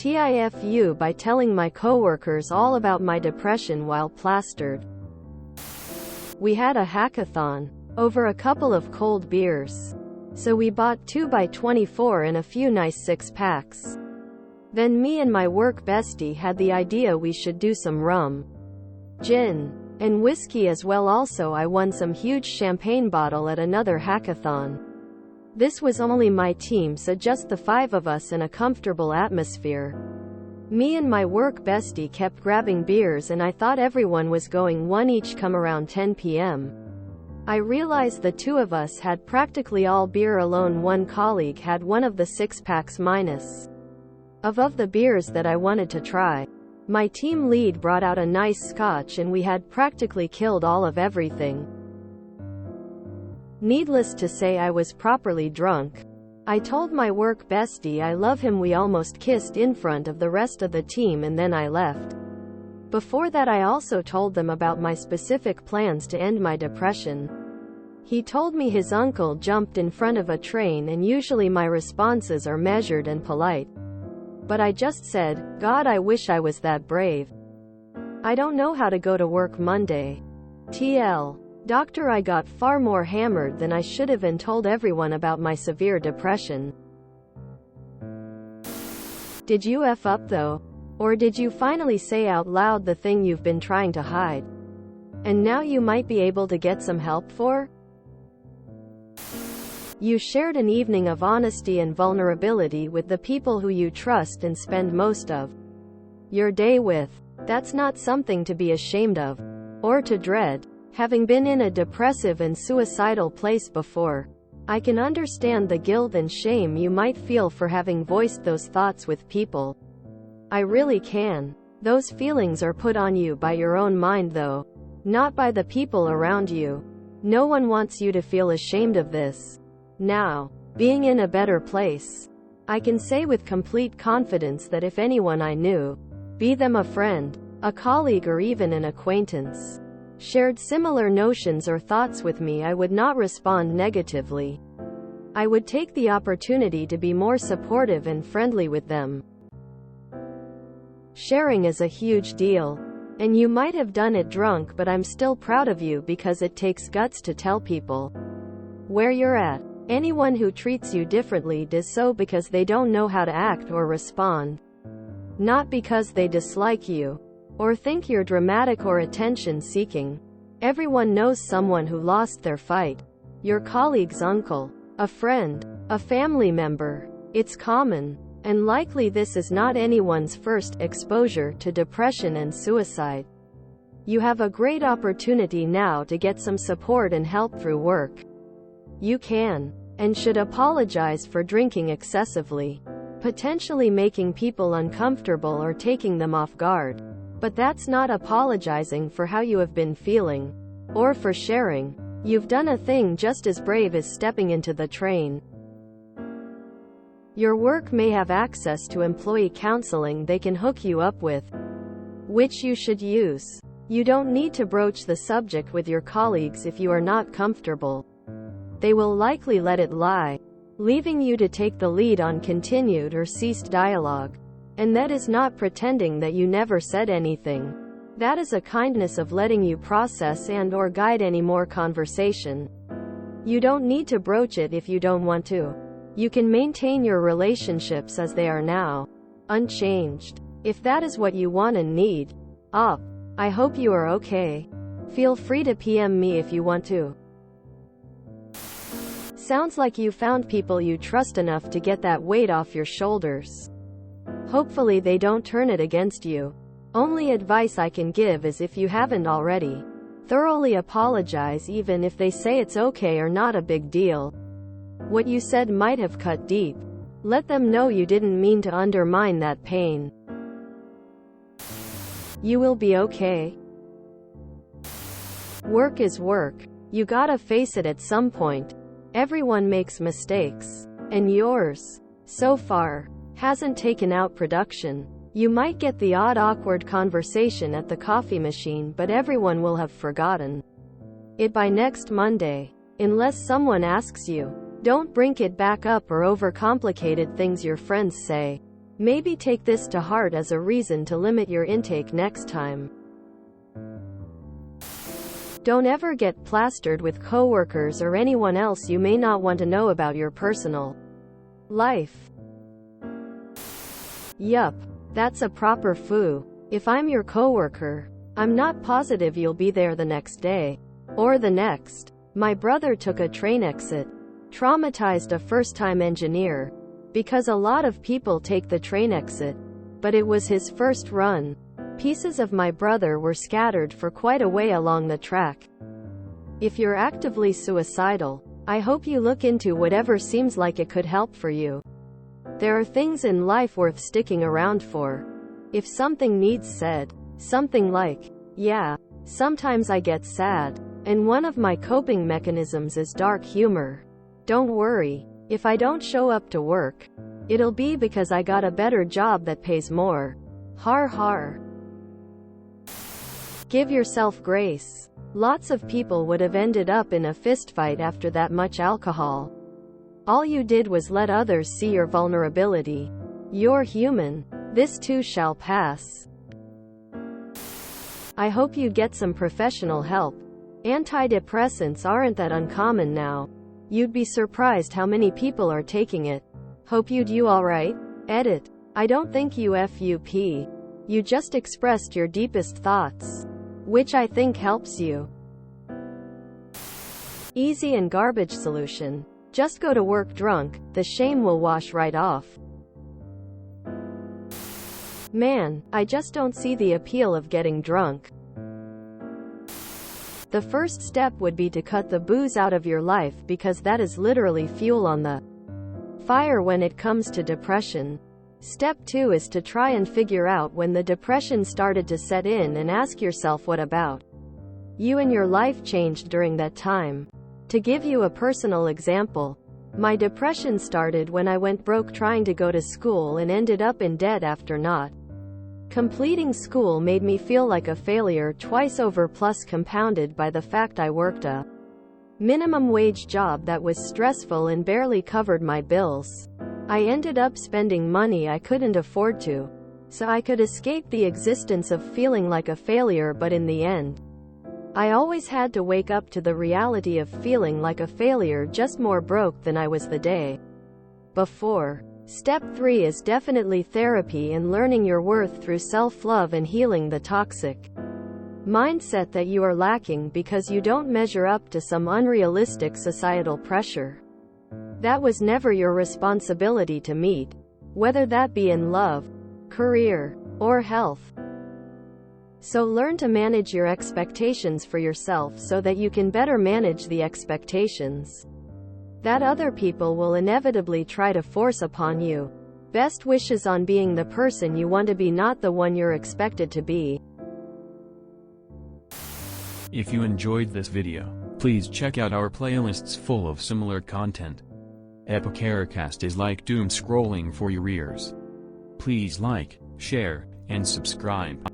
TIFU by telling my coworkers all about my depression while plastered. We had a hackathon over a couple of cold beers. So we bought 2x24 and a few nice 6-packs. Then me and my work bestie had the idea we should do some rum, gin, and whiskey as well. Also, I won some huge champagne bottle at another hackathon. This was only my team, so just the 5 of us in a comfortable atmosphere. Me and my work bestie kept grabbing beers and I thought everyone was going one each come around 10 p.m. I realized the 2 of us had practically all beer alone. One colleague had one of the 6-packs minus of the beers that I wanted to try. My team lead brought out a nice scotch and we had practically killed all of everything. Needless to say, I was properly drunk. I told my work bestie I love him. We almost kissed in front of the rest of the team and then I left. Before that, I also told them about my specific plans to end my depression. He told me his uncle jumped in front of a train, and usually my responses are measured and polite. But I just said, God, I wish I was that brave. I don't know how to go to work Monday. TL. Doctor, I got far more hammered than I should have and told everyone about my severe depression. Did you F up though? Or did you finally say out loud the thing you've been trying to hide? And now you might be able to get some help for? You shared an evening of honesty and vulnerability with the people who you trust and spend most of your day with. That's not something to be ashamed of, or to dread. Having been in a depressive and suicidal place before, I can understand the guilt and shame you might feel for having voiced those thoughts with people. I really can. Those feelings are put on you by your own mind though, not by the people around you. No one wants you to feel ashamed of this. Now, being in a better place, I can say with complete confidence that if anyone I knew, be them a friend, a colleague or even an acquaintance, shared similar notions or thoughts with me, I would not respond negatively. I would take the opportunity to be more supportive and friendly with them. Sharing is a huge deal. And you might have done it drunk, but I'm still proud of you because it takes guts to tell people where you're at. Anyone who treats you differently does so because they don't know how to act or respond. Not because they dislike you or think you're dramatic or attention-seeking. Everyone knows someone who lost their fight. Your colleague's uncle, a friend, a family member. It's common. And likely this is not anyone's first exposure to depression and suicide. You have a great opportunity now to get some support and help through work. You can and should apologize for drinking excessively, potentially making people uncomfortable or taking them off guard. But that's not apologizing for how you have been feeling, or for sharing. You've done a thing just as brave as stepping into the train. Your work may have access to employee counseling they can hook you up with, which you should use. You don't need to broach the subject with your colleagues if you are not comfortable. They will likely let it lie, leaving you to take the lead on continued or ceased dialogue. And that is not pretending that you never said anything. That is a kindness of letting you process and or guide any more conversation. You don't need to broach it if you don't want to. You can maintain your relationships as they are now, unchanged. If that is what you want and need. I hope you are okay. Feel free to PM me if you want to. Sounds like you found people you trust enough to get that weight off your shoulders. Hopefully they don't turn it against you. Only advice I can give is, if you haven't already, thoroughly apologize, even if they say it's okay or not a big deal. What you said might have cut deep. Let them know you didn't mean to undermine that pain. You will be okay. Work is work. You gotta face it at some point. Everyone makes mistakes. And yours, so far, hasn't taken out production. You might get the odd awkward conversation at the coffee machine, but everyone will have forgotten it by next Monday. Unless someone asks you. Don't bring it back up or overcomplicated things your friends say. Maybe take this to heart as a reason to limit your intake next time. Don't ever get plastered with coworkers or anyone else you may not want to know about your personal life. Yup, that's a proper foo. If I'm your coworker, I'm not positive you'll be there the next day. Or the next. My brother took a train exit. Traumatized a first-time engineer. Because a lot of people take the train exit. But it was his first run. Pieces of my brother were scattered for quite a way along the track. If you're actively suicidal, I hope you look into whatever seems like it could help for you. There are things in life worth sticking around for. If something needs said, something like, yeah, sometimes I get sad, and one of my coping mechanisms is dark humor. Don't worry, if I don't show up to work, it'll be because I got a better job that pays more. Har har. Give yourself grace. Lots of people would have ended up in a fistfight after that much alcohol. All you did was let others see your vulnerability. You're human. This too shall pass. I hope you get some professional help. Antidepressants aren't that uncommon now. You'd be surprised how many people are taking it. Hope you do alright? Edit. I don't think you FUP. You just expressed your deepest thoughts. Which I think helps you. Easy and garbage solution. Just go to work drunk, the shame will wash right off. Man, I just don't see the appeal of getting drunk. The first step would be to cut the booze out of your life because that is literally fuel on the fire when it comes to depression. Step 2 is to try and figure out when the depression started to set in and ask yourself what about you and your life changed during that time. To give you a personal example, my depression started when I went broke trying to go to school and ended up in debt after not completing school made me feel like a failure twice over, plus compounded by the fact I worked a minimum wage job that was stressful and barely covered my bills. I ended up spending money I couldn't afford to, so I could escape the existence of feeling like a failure, but in the end, I always had to wake up to the reality of feeling like a failure, just more broke than I was the day before. Step 3 is definitely therapy and learning your worth through self-love and healing the toxic mindset that you are lacking because you don't measure up to some unrealistic societal pressure that was never your responsibility to meet, whether that be in love, career, or health. So learn to manage your expectations for yourself so that you can better manage the expectations that other people will inevitably try to force upon you. Best wishes on being the person you want to be, not the one you're expected to be. If you enjoyed this video, please check out our playlists full of similar content. Epicaricast is like doom scrolling for your ears. Please like, share, and subscribe.